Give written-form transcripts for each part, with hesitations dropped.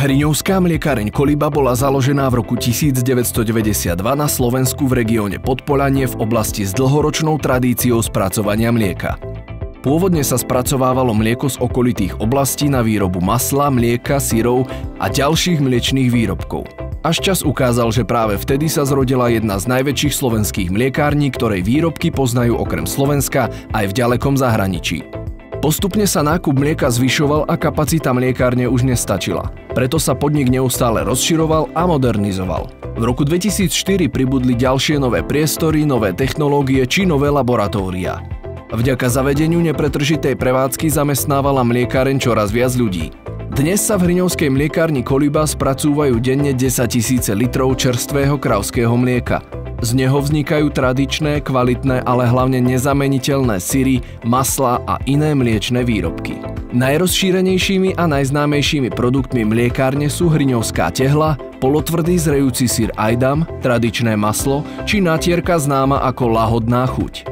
Hriňovská mliekareň Koliba bola založená v roku 1992 na Slovensku v regióne Podpoľanie v oblasti s dlhoročnou tradíciou spracovania mlieka. Pôvodne sa spracovávalo mlieko z okolitých oblastí na výrobu masla, mlieka, syrov a ďalších mliečnych výrobkov. Až čas ukázal, že práve vtedy sa zrodila jedna z najväčších slovenských mliekární, ktorej výrobky poznajú okrem Slovenska aj v ďalekom zahraničí. Postupne sa nákup mlieka zvyšoval a kapacita mliekárne už nestačila. Preto sa podnik neustále rozširoval a modernizoval. V roku 2004 pribudli ďalšie nové priestory, nové technológie či nové laboratória. Vďaka zavedeniu nepretržitej prevádzky zamestnávala mliekareň čoraz viac ľudí. Dnes sa v hriňovskej mliekárni Koliba spracúvajú denne 10 000 litrov čerstvého kravského mlieka. Z neho vznikajú tradičné, kvalitné, ale hlavne nezameniteľné syry, maslá a iné mliečne výrobky. Najrozšírenejšími a najznámejšími produktmi mliekárne sú hriňovská tehla, polotvrdý zrejúci syr Ejdam, tradičné maslo či natierka známa ako lahodná chuť.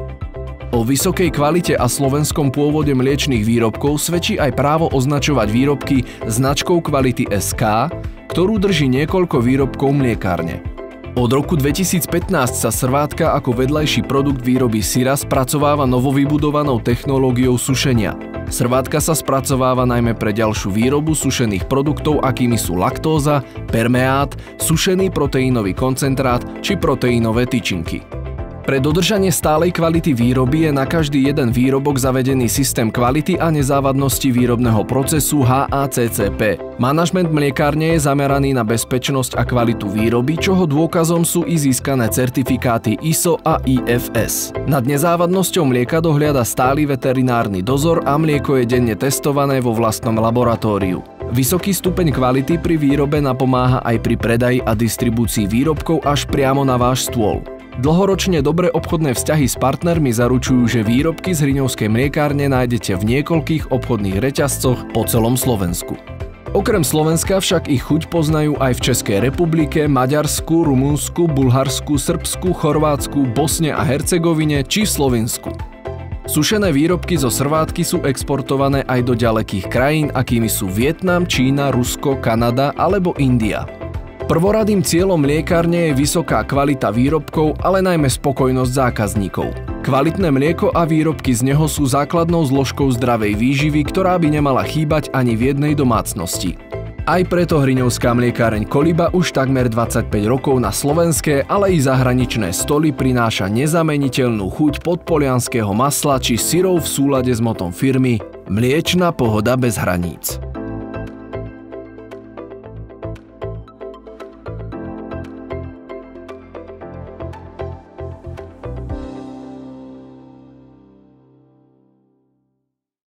O vysokej kvalite a slovenskom pôvode mliečnych výrobkov svedčí aj právo označovať výrobky značkou kvality SK, ktorú drží niekoľko výrobkov mliekárne. Od roku 2015 sa srvátka ako vedľajší produkt výroby syra spracováva novovybudovanou technológiou sušenia. Srvátka sa spracováva najmä pre ďalšiu výrobu sušených produktov, akými sú laktóza, permeát, sušený proteínový koncentrát či proteínové tyčinky. Pre dodržanie stálej kvality výroby je na každý jeden výrobok zavedený systém kvality a nezávadnosti výrobného procesu HACCP. Manažment mliekárne je zameraný na bezpečnosť a kvalitu výroby, čoho dôkazom sú i získané certifikáty ISO a IFS. Nad nezávadnosťou mlieka dohliada stály veterinárny dozor a mlieko je denne testované vo vlastnom laboratóriu. Vysoký stupeň kvality pri výrobe napomáha aj pri predaji a distribúcii výrobkov až priamo na váš stôl. Dlhoročne dobré obchodné vzťahy s partnermi zaručujú, že výrobky z hriňovskej mliekárne nájdete v niekoľkých obchodných reťazcoch po celom Slovensku. Okrem Slovenska však ich chuť poznajú aj v Českej republike, Maďarsku, Rumunsku, Bulharsku, Srbsku, Chorvátsku, Bosne a Hercegovine či Slovinsku. Sušené výrobky zo srvátky sú exportované aj do ďalekých krajín, akými sú Vietnam, Čína, Rusko, Kanada alebo India. Prvoradým cieľom mliekárne je vysoká kvalita výrobkov, ale najmä spokojnosť zákazníkov. Kvalitné mlieko a výrobky z neho sú základnou zložkou zdravej výživy, ktorá by nemala chýbať ani v jednej domácnosti. Aj preto hriňovská mliekareň Koliba už takmer 25 rokov na slovenské, ale i zahraničné stoly prináša nezameniteľnú chuť podpolianskeho masla či syrov v súlade s motom firmy Mliečna pohoda bez hraníc.